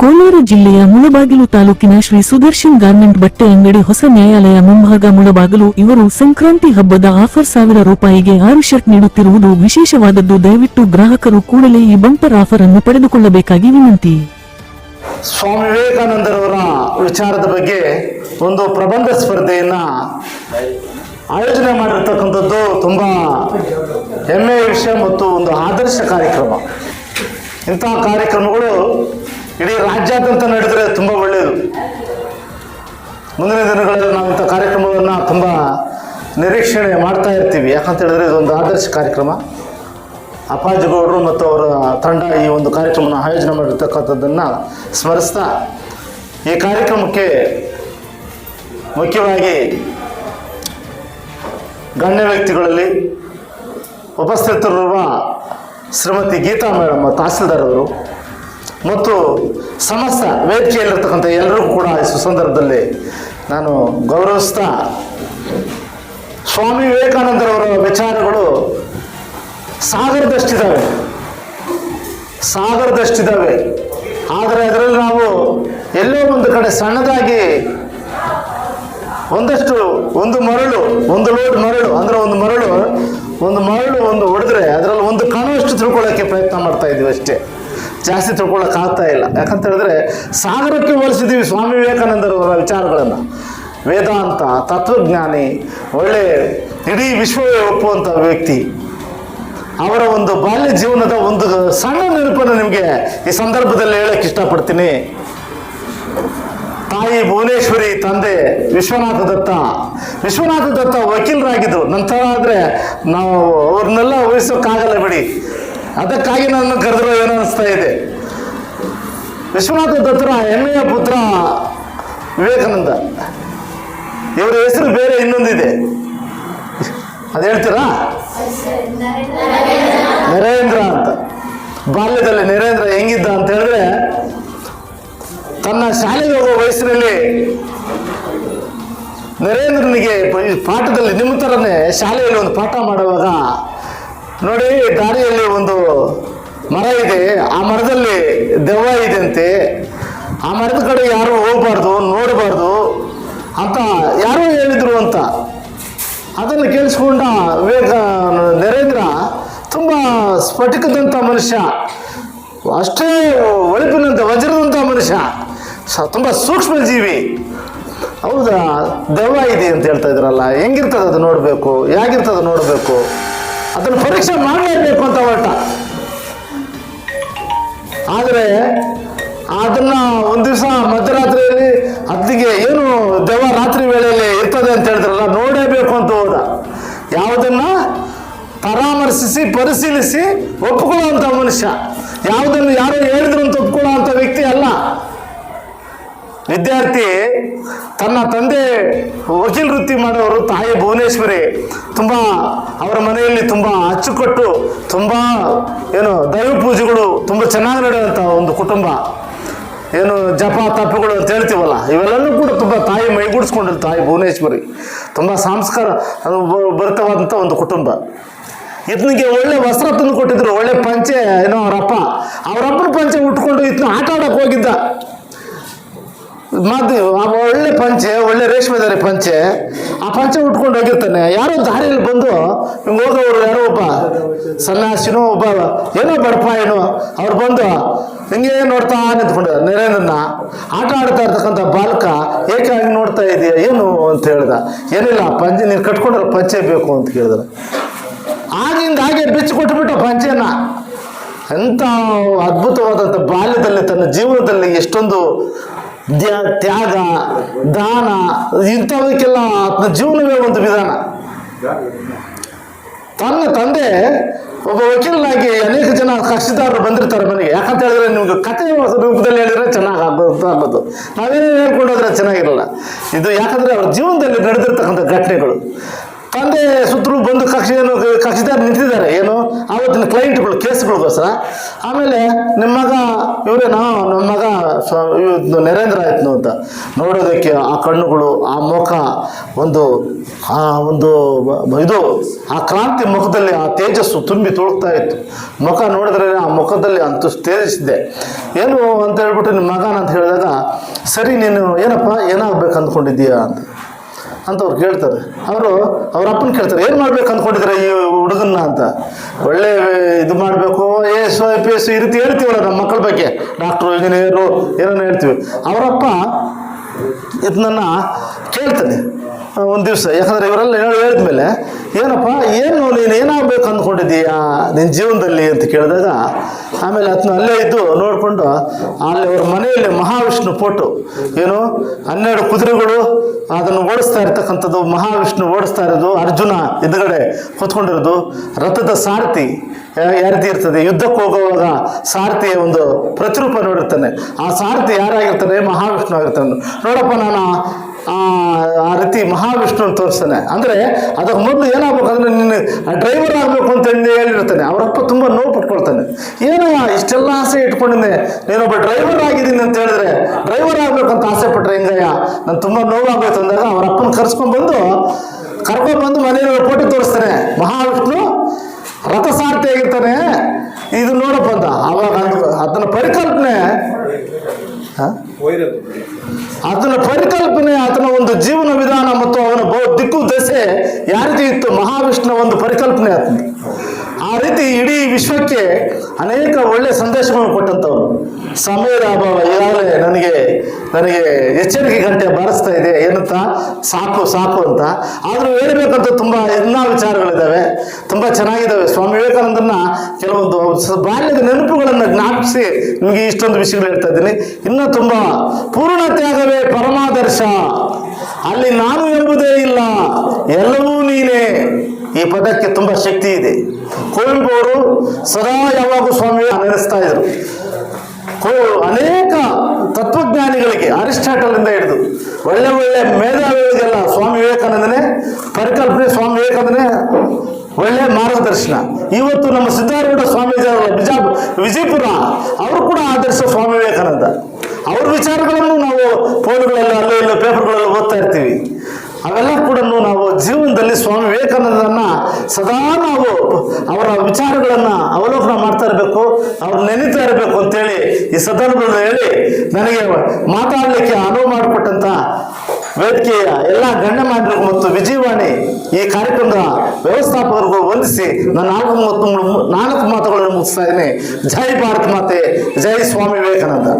ಕೋಲಾರ ಜಿಲ್ಲೆಯ ಮುಳಬಾಗಿಲು ತಾಲೂಕಿನ ಶ್ರೀ ಸುದರ್ಶನ್ ಗಾರ್ಮೆಂಟ್ ಬಟ್ಟೆ ಅಂಗಡಿ ಹೊಸ ನ್ಯಾಯಾಲಯ ಮುಂಭಾಗ ಮುಳಬಾಗಿಲು ಇವರು ಸಂಕ್ರಾಂತಿ ಹಬ್ಬದ ಆಫರ್ ₹1,000ಗೆ 6 ಶರ್ಟ್ ನೀಡುತ್ತಿರುವುದು ವಿಶೇಷವಾದದ್ದು. ದಯವಿಟ್ಟು ಗ್ರಾಹಕರು ಕೂಡಲೇ ಈ ಬಂಪರ್ ಆಫರ್ ಅನ್ನು ಪಡೆದುಕೊಳ್ಳಬೇಕಾಗಿ ವಿನಂತಿ. ಸ್ವಾಮಿ ವಿವೇಕಾನಂದರವರ ವಿಚಾರದ ಬಗ್ಗೆ ಒಂದು ಪ್ರಬಂಧ ಸ್ಪರ್ಧೆಯನ್ನ ಆಯೋಜನೆ ಮಾಡಿರ್ತಕ್ಕಂಥದ್ದು ತುಂಬ ಹೆಮ್ಮೆಯ ವಿಷಯ ಮತ್ತು ಒಂದು ಆದರ್ಶ ಕಾರ್ಯಕ್ರಮ. ಇಂತಹ ಕಾರ್ಯಕ್ರಮಗಳು ಇಡೀ ರಾಜ್ಯಾದ್ಯಂತ ನಡೆದರೆ ತುಂಬ ಒಳ್ಳೆಯದು. ಮುಂದಿನ ದಿನಗಳಲ್ಲಿ ನಾವು ಇಂಥ ಕಾರ್ಯಕ್ರಮವನ್ನು ತುಂಬ ನಿರೀಕ್ಷಣೆ ಮಾಡ್ತಾ ಇರ್ತೀವಿ. ಯಾಕಂತ ಹೇಳಿದ್ರೆ ಇದೊಂದು ಆದರ್ಶ ಕಾರ್ಯಕ್ರಮ. ಅಪ್ಪಾಜಿಗೌಡರು ಮತ್ತು ಅವರ ತಂಡ ಈ ಒಂದು ಕಾರ್ಯಕ್ರಮನ ಆಯೋಜನೆ ಮಾಡಿರ್ತಕ್ಕಂಥದ್ದನ್ನು ಸ್ಮರಿಸ್ತಾ, ಈ ಕಾರ್ಯಕ್ರಮಕ್ಕೆ ಮುಖ್ಯವಾಗಿ ಗಣ್ಯ ವ್ಯಕ್ತಿಗಳಲ್ಲಿ ಉಪಸ್ಥಿತರಿರುವ ಶ್ರೀಮತಿ ಗೀತಾ ಮೇಡಮ್ ತಹಸೀಲ್ದಾರ್ ಅವರು ಮತ್ತು ಸಮಸ್ತ ವೇದಿಕೆಯಲ್ಲಿರ್ತಕ್ಕಂಥ ಎಲ್ಲರಿಗೂ ಕೂಡ ಈ ಸುಸಂದರ್ಭದಲ್ಲಿ ನಾನು ಗೌರವಿಸ್ತಾ, ಸ್ವಾಮಿ ವಿವೇಕಾನಂದರವರ ವಿಚಾರಗಳು ಸಾಗರದಷ್ಟಿದ್ದಾವೆ. ಆದರೆ ಅದರಲ್ಲಿ ನಾವು ಎಲ್ಲೋ ಒಂದು ಕಡೆ ಸಣ್ಣದಾಗಿ ಒಂದು ಲೋಡ್ ಮರಳು ಅಂದರೆ ಒಂದು ಮರಳು ಹೊಡೆದ್ರೆ ಅದರಲ್ಲಿ ಒಂದು ಕಣವಷ್ಟು ತಿಳ್ಕೊಳ್ಳೋಕ್ಕೆ ಪ್ರಯತ್ನ ಮಾಡ್ತಾ ಇದ್ದೀವಿ ಅಷ್ಟೇ, ಜಾಸ್ತಿ ತಿಳ್ಕೊಳ್ಳೋಕೆ ಆಗ್ತಾ ಇಲ್ಲ. ಯಾಕಂತ ಹೇಳಿದ್ರೆ ಸಾಗರಕ್ಕೆ ಹೋಲಿಸಿದ್ದೀವಿ ಸ್ವಾಮಿ ವಿವೇಕಾನಂದರವರ ವಿಚಾರಗಳನ್ನು. ವೇದಾಂತ, ತತ್ವಜ್ಞಾನಿ, ಒಳ್ಳೆ ಇಡೀ ವಿಶ್ವವೇ ಒಪ್ಪುವಂಥ ವ್ಯಕ್ತಿ. ಅವರ ಒಂದು ಬಾಲ್ಯ ಜೀವನದ ಒಂದು ಸಣ್ಣ ನೆನಪನ್ನು ನಿಮಗೆ ಈ ಸಂದರ್ಭದಲ್ಲಿ ಹೇಳಕ್ಕೆ ಇಷ್ಟಪಡ್ತೀನಿ. ತಾಯಿ ಭುವನೇಶ್ವರಿ, ತಂದೆ ವಿಶ್ವನಾಥ ದತ್ತ ವಕೀಲರಾಗಿದ್ದರು. ನಂತರ ಆದರೆ ನಾವು ಅವ್ರನ್ನೆಲ್ಲ ಊಹಿಸೋಕ್ಕಾಗಲ್ಲ ಬಿಡಿ, ಅದಕ್ಕಾಗಿ ನನ್ನ ಕರೆದ್ರು ಏನೋ ಅನಿಸ್ತಾ ಇದೆ. ವಿಶ್ವನಾಥ ದತ್ತರ ಹೆಮ್ಮೆಯ ಪುತ್ರ ವಿವೇಕಾನಂದ. ಇವರ ಹೆಸರು ಬೇರೆ ಇನ್ನೊಂದಿದೆ, ಅದು ಹೇಳ್ತೀರಾ? ನರೇಂದ್ರ ಅಂತ. ಬಾಲ್ಯದಲ್ಲಿ ನರೇಂದ್ರ ಹೆಂಗಿದ್ದ ಅಂತ ಹೇಳಿದ್ರೆ, ತನ್ನ ಶಾಲೆಗೆ ಹೋಗುವ ವಯಸ್ಸಿನಲ್ಲಿ ನರೇಂದ್ರನಿಗೆ ಪಾಠದಲ್ಲಿ ನಿಮ್ಮ ಥರನೇ ಶಾಲೆಯಲ್ಲಿ ಒಂದು ಪಾಠ ಮಾಡುವಾಗ ನೋಡಿ, ದಾರಿಯಲ್ಲಿ ಒಂದು ಮರ ಇದೆ, ಆ ಮರದಲ್ಲಿ ದೆವ್ವ ಇದೆ ಅಂತೆ, ಆ ಮರದ ಕಡೆ ಯಾರು ಹೋಗಬಾರ್ದು, ನೋಡಬಾರ್ದು ಅಂತ ಯಾರೋ ಹೇಳಿದ್ರು ಅಂತ. ಅದನ್ನು ಕೇಳಿಸ್ಕೊಂಡ ನರೇಂದ್ರ ತುಂಬ ಸ್ಫಟಿಕದಂಥ ಮನುಷ್ಯ, ಅಷ್ಟೇ ಒಳಪಿನಂಥ ವಜ್ರದಂಥ ಮನುಷ್ಯ, ತುಂಬ ಸೂಕ್ಷ್ಮ ಜೀವಿ. ಹೌದಾ, ದೆವ್ವ ಇದೆ ಅಂತ ಹೇಳ್ತಾ ಇದ್ರಲ್ಲ, ಹೆಂಗಿರ್ತದೆ ಅದು ನೋಡಬೇಕು, ಹೇಗಿರ್ತದೆ ನೋಡಬೇಕು, ಅದನ್ನು ಪರೀಕ್ಷೆ ಮಾಡಲೇಬೇಕು ಅಂತ ಹೊರಟ. ಆದರೆ ಅದನ್ನು ಒಂದು ದಿವಸ ಮಧ್ಯರಾತ್ರಿಯಲ್ಲಿ ಅದಕ್ಕೆ ಏನು ದೆವ್ವ ರಾತ್ರಿ ವೇಳೆಯಲ್ಲಿ ಇರ್ತದೆ ಅಂತ ಹೇಳಿದ್ರಲ್ಲ, ನೋಡೇಬೇಕು ಅಂತ ಹೋದ. ಯಾವುದನ್ನು ಪರಾಮರ್ಶಿಸಿ ಪರಿಶೀಲಿಸಿ ಒಪ್ಕೊಳ್ಳುವಂಥ ಮನುಷ್ಯ, ಯಾವುದನ್ನು ಯಾರೋ ಹೇಳಿದ್ರು ಅಂತ ಒಪ್ಕೊಳ್ಳುವಂಥ ವ್ಯಕ್ತಿ ಅಲ್ಲ. ವಿದ್ಯಾರ್ಥಿ, ತನ್ನ ತಂದೆ ವಕೀಲ ವೃತ್ತಿ ಮಾಡೋರು, ತಾಯಿ ಭುವನೇಶ್ವರಿ, ತುಂಬ ಅವರ ಮನೆಯಲ್ಲಿ ತುಂಬ ಅಚ್ಚುಕಟ್ಟು, ತುಂಬ ದೈವ ಪೂಜೆಗಳು ತುಂಬ ಚೆನ್ನಾಗಿ ನಡೆಯುವಂಥ ಒಂದು ಕುಟುಂಬ. ಜಪ ತಪ್ಪುಗಳು ಅಂತ ಹೇಳ್ತೀವಲ್ಲ, ಇವೆಲ್ಲವೂ ಕೂಡ ತುಂಬ ತಾಯಿ ಮೈಗೂಡಿಸ್ಕೊಂಡಿರು. ತಾಯಿ ಭುವನೇಶ್ವರಿ ತುಂಬ ಸಂಸ್ಕಾರ ಭರಿತವಾದಂಥ ಒಂದು ಕುಟುಂಬ. ಇದನಿಗೆ ಒಳ್ಳೆ ವಸ್ತ್ರ ತಂದು ಕೊಟ್ಟಿದ್ರು, ಒಳ್ಳೆ ಪಂಚೆ. ಅವರಪ್ಪನ ಪಂಚೆ ಉಟ್ಕೊಂಡು ಇದನ್ನ ಆಟ ಆಡಕ್ಕೆ ಹೋಗಿದ್ದ. ಒಳ್ಳೆ ಪಂಚೆ, ಒಳ್ಳೆ ರೇಷ್ಮೆ ದಾರಿ ಪಂಚೆ, ಆ ಪಂಚೆ ಉಟ್ಕೊಂಡು ಹೋಗಿರ್ತಾನೆ. ಯಾರೋ ದಾರಿಯಲ್ಲಿ ಬಂದು ಹಿಂಗೆ ಹೋಗೋರು, ಯಾರೋ ಒಬ್ಬ ಸನ್ಯಾಸಿನೋ ಒಬ್ಬ ಬಡಪ ಅವ್ರು ಬಂದು ಹಿಂಗೆ ನೋಡ್ತಾ ನಿಂತ್ಕೊಂಡ ನರೇಂದ್ರನ. ಆಟ ಆಡ್ತಾ ಇರ್ತಕ್ಕಂಥ ಬಾಲಕ, ಏಕೆ ಹಂಗೆ ನೋಡ್ತಾ ಇದೆಯಾ ಏನು ಅಂತ ಹೇಳ್ದ. ಏನಿಲ್ಲ, ಪಂಚೆ ನೀನು ಕಟ್ಕೊಂಡ್ರೆ ಪಂಚೆ ಬೇಕು ಅಂತ ಕೇಳಿದ್ರೆ, ಆಗಿಂದ ಹಾಗೆ ಬಿಚ್ಚಿ ಕೊಟ್ಬಿಟ್ಟ ಪಂಚೆನ. ಎಂಥ ಅದ್ಭುತವಾದಂಥ ಬಾಲ್ಯದಲ್ಲಿ ತನ್ನ ಜೀವನದಲ್ಲಿ ಎಷ್ಟೊಂದು ತ್ಯಾಗ, ದಾನ, ಇಂಥವಕ್ಕೆಲ್ಲ ಆತನ ಜೀವನವೇ ಒಂದು ವಿಧಾನ. ತನ್ನ ತಂದೆ ಒಬ್ಬ ವಕೀಲನಾಗಿ ಅನೇಕ ಜನ ಕಕ್ಷಿದಾರರು ಬಂದಿರ್ತಾರೆ ಮನೆಗೆ. ಯಾಕಂತ ಹೇಳಿದ್ರೆ ನಿಮ್ಗೆ ಕಥೆ ರೂಪದಲ್ಲಿ ಹೇಳಿದ್ರೆ ಚೆನ್ನಾಗಿ ಆಗೋದು, ನಾವೇನೇ ಹೇಳ್ಕೊಂಡೋದ್ರೆ ಚೆನ್ನಾಗಿರಲ್ಲ. ಇದು ಯಾಕಂದ್ರೆ ಅವ್ರ ಜೀವನದಲ್ಲಿ ನಡೆದಿರ್ತಕ್ಕಂಥ ಘಟನೆಗಳು. ತಂದೆ ಸುತ್ತಲೂ ಬಂದು ಕಕ್ಷಿದಾರ ನಿಂತಿದ್ದಾರೆ, ಆವತ್ತಿನ ಕ್ಲೈಂಟ್ಗಳು, ಕೇಸ್ಗಳಿಗೋಸ್ಕರ. ಆಮೇಲೆ ನಿಮ್ಮ ಮಗ ಇವರೇನೋ, ನಮ್ಮ ಮಗ ಇವ್ನು ನರೇಂದ್ರ ಆಯ್ತು ಅಂತ ನೋಡೋದಕ್ಕೆ ಆ ಕಣ್ಣುಗಳು, ಆ ಮುಖ, ಒಂದು ಇದು ಆ ಕ್ರಾಂತಿ ಮುಖದಲ್ಲಿ ಆ ತೇಜಸ್ಸು ತುಂಬಿ ತುಳುಕ್ತಾ ಇತ್ತು. ಮುಖ ನೋಡಿದ್ರೆ ಆ ಮುಖದಲ್ಲಿ ಅಂತೂ ತೇಜಸ್ಸಿದೆ. ಏನು ಅಂತ ಹೇಳ್ಬಿಟ್ಟು ನಿಮ್ಮ ಮಗನ ಅಂತ ಹೇಳಿದಾಗ, ಸರಿ ನೀನು ಏನಪ್ಪ ಏನಾಗ್ಬೇಕು ಅಂದ್ಕೊಂಡಿದ್ದೀಯಾ ಅಂತ ಅವ್ರು ಕೇಳ್ತಾರೆ. ಅವ್ರ ಅಪ್ಪನ ಕೇಳ್ತಾರೆ, ಏನು ಮಾಡ್ಬೇಕು ಅಂದ್ಕೊಂಡಿದ್ರೆ ಈ ಹುಡುಗನ್ನ ಅಂತ. ಒಳ್ಳೆ ಇದು ಮಾಡಬೇಕು, AS ಈ ರೀತಿ ಹೇಳ್ತೀವಲ್ಲ ನಮ್ಮ ಮಕ್ಕಳ ಬಗ್ಗೆ, ಡಾಕ್ಟ್ರು, ಇಂಜಿನಿಯರು ಏನೋ ಹೇಳ್ತೀವಿ. ಅವರಪ್ಪ ಇದನ್ನ ಕೇಳ್ತಾನೆ ಒಂದು ದಿವಸ, ಯಾಕಂದರೆ ಇವರೆಲ್ಲ ಹೇಳಿದ್ಮೇಲೆ, ಏನಪ್ಪ ಏನು ನೀನು ಏನಾಗಬೇಕು ಅಂದ್ಕೊಂಡಿದ್ದೀಯಾ ನಿನ್ನ ಜೀವನದಲ್ಲಿ ಅಂತ ಕೇಳಿದಾಗ, ಆಮೇಲೆ ಅದನ್ನ ಅಲ್ಲೇ ಇದ್ದು ನೋಡಿಕೊಂಡು ಅಲ್ಲಿ ಅವ್ರ ಮನೆಯಲ್ಲಿ ಮಹಾವಿಷ್ಣು ಫೋಟೋ, ಏನು 12 ಕುದುರೆಗಳು ಅದನ್ನು ಓಡಿಸ್ತಾ ಇರ್ತಕ್ಕಂಥದ್ದು, ಮಹಾವಿಷ್ಣು ಓಡಿಸ್ತಾ ಇರೋದು, ಅರ್ಜುನ ಎದುರುಗಡೆ ಹೊತ್ಕೊಂಡಿರೋದು, ರಥದ ಸಾರಥಿ ಯಾವ ರೀತಿ ಇರ್ತದೆ, ಯುದ್ಧಕ್ಕೆ ಹೋಗುವಾಗ ಸಾರಥಿಯ ಒಂದು ಪ್ರತಿರೂಪ ನೋಡಿರ್ತಾನೆ. ಆ ಸಾರಥಿ ಯಾರಾಗಿರ್ತಾನೆ? ಮಹಾವಿಷ್ಣು ಆಗಿರ್ತಾನೆ. ನೋಡಪ್ಪ ನಾನು ಆ ರೀತಿ ಮಹಾವಿಷ್ಣು ತೋರಿಸ್ತಾನೆ. ಅಂದರೆ ಅದಕ್ಕೆ ಮೊದಲು ಏನಾಗಬೇಕಂದ್ರೆ ನಿನ್ನ ಡ್ರೈವರ್ ಆಗಬೇಕು ಅಂತ ಹೇಳಿರ್ತಾನೆ. ಅವರಪ್ಪ ತುಂಬ ನೋವು ಪಟ್ಕೊಳ್ತಾನೆ. ಏನೋ ಇಷ್ಟೆಲ್ಲ ಆಸೆ ಇಟ್ಕೊಂಡಿದ್ದೆ, ನೀನೊಬ್ಬ ಡ್ರೈವರ್ ಆಗಿದ್ದೀನಿ ಅಂತ ಹೇಳಿದ್ರೆ ಡ್ರೈವರ್ ಆಗ್ಬೇಕಂತ ಆಸೆ ಪಟ್ರೆ ಹೆಂಗಯ್ಯ, ನಾನು ತುಂಬ ನೋವಾಗೋಯ್ತು ಅಂದಾಗ ಅವರ ಅಪ್ಪನ ಕರ್ಕೊಂಡ್ಬಂದು ಮನೆಯಲ್ಲಿ ಫೋಟೋ ತೋರಿಸ್ತಾನೆ. ಮಹಾವಿಷ್ಣು ರಥಸಾರಥಿ ಆಗಿರ್ತಾನೆ. ಇದು ನೋಡಪ್ಪ ಅಂತ ಅವಾಗ ಅದನ್ನ ಪರಿಕಲ್ಪನೆ ಆತನ ಒಂದು ಜೀವನ ವಿಧಾನ ಮತ್ತು ಅವನ ದಿಕ್ಕು ದೆಸೆ ಯಾವ ರೀತಿ ಇತ್ತು, ಮಹಾವಿಷ್ಣುವ ಒಂದು ಪರಿಕಲ್ಪನೆ ಆತ. ಆ ರೀತಿ ಇಡೀ ವಿಶ್ವಕ್ಕೆ ಅನೇಕ ಒಳ್ಳೆ ಸಂದೇಶಗಳನ್ನು ಕೊಟ್ಟಂಥವ್ರು. ಸಮಯದ ಅಭಾವ ಈಗಾಗಲೇ ನನಗೆ ಎಚ್ಚರಿಕೆ ಗಂಟೆ ಬಾರಿಸ್ತಾ ಇದೆ, ಏನಂತ ಸಾಕು ಅಂತ. ಆದರೂ ಹೇಳ್ಬೇಕಂತ ತುಂಬ ಇನ್ನೂ ವಿಚಾರಗಳಿದ್ದಾವೆ, ತುಂಬ ಚೆನ್ನಾಗಿದ್ದಾವೆ. ಸ್ವಾಮಿ ವಿವೇಕಾನಂದನ ಕೆಲವೊಂದು ಬಾಲ್ಯದ ನೆನಪುಗಳನ್ನು ಜ್ಞಾಪಿಸಿ ನಿಮಗೆ ಇಷ್ಟೊಂದು ವಿಷಯಗಳು ಹೇಳ್ತಾ ಇದ್ದೀನಿ. ಇನ್ನೂ ತುಂಬ ಪೂರ್ಣ ತ್ಯಾಗವೇ ಪರಮಾದರ್ಶ, ಅಲ್ಲಿ ನಾನು ಎಂಬುದೇ ಇಲ್ಲ, ಎಲ್ಲವೂ ನೀನೇ. ಈ ಪದಕ್ಕೆ ತುಂಬ ಶಕ್ತಿ ಇದೆ. ಕುವೆಂಪು ಅವರು ಸದಾ ಯಾವಾಗೂ ಸ್ವಾಮಿ ನೆನೆಸ್ತಾ ಇದ್ರು. ಅನೇಕ ತತ್ವಜ್ಞಾನಿಗಳಿಗೆ, ಅರಿಸ್ಟಾಟಲಿಂದ ಹಿಡಿದು ಒಳ್ಳೆ ಮೇಧಾವಿಗಳಿಗೆಲ್ಲ ಸ್ವಾಮಿ ವಿವೇಕಾನಂದನೇ ಪರಿಕಲ್ಪನೆ, ಸ್ವಾಮಿ ವಿವೇಕಾನಂದನೇ ಒಳ್ಳೆ ಮಾರ್ಗದರ್ಶನ. ಇವತ್ತು ನಮ್ಮ ಸಿದ್ಧಾರೂಢ ಸ್ವಾಮೀಜಿ ವಿಜಯಪುರ ಅವರು ಕೂಡ ಆದರ್ಶ ಸ್ವಾಮಿ ವಿವೇಕಾನಂದ. ಅವ್ರ ವಿಚಾರಗಳನ್ನು ನಾವು ಫೋನ್ಗಳಲ್ಲಿ ಅಲ್ಲೇ ಇಲ್ಲೋ ಪೇಪರ್ಗಳಲ್ಲಿ ಓದ್ತಾ ಇರ್ತೀವಿ. ಅವೆಲ್ಲ ಕೂಡ ನಾವು ಜೀವನದಲ್ಲಿ ಸ್ವಾಮಿ ವಿವೇಕಾನಂದರನ್ನ ಸದಾ ನಾವು ಅವರ ವಿಚಾರಗಳನ್ನು ಅವಲೋಕನ ಮಾಡ್ತಾ ಇರಬೇಕು, ಅವ್ರು ನೆನೀತಾ ಇರಬೇಕು ಅಂತೇಳಿ ಈ ಸಂದರ್ಭದಲ್ಲಿ ಹೇಳಿ ನನಗೆ ಮಾತಾಡಲಿಕ್ಕೆ ಅನುವು ಮಾಡಿಕೊಟ್ಟಂತ ವೇದಿಕೆಯ ಎಲ್ಲ ಗಣ್ಯಮಾನ್ಯರಿಗೂ ಮತ್ತು ವಿಜಯವಾಣಿ ಈ ಕಾರ್ಯಕ್ರಮದ ವ್ಯವಸ್ಥಾಪಕರಿಗೂ ವಂದಿಸಿ ನಾನು 4 ಮಾತುಗಳನ್ನು ಮುಗಿಸ್ತಾ ಇದ್ದೀನಿ. ಜೈ ಭಾರತ್ ಮಾತೆ, ಜೈ ಸ್ವಾಮಿ ವಿವೇಕಾನಂದ.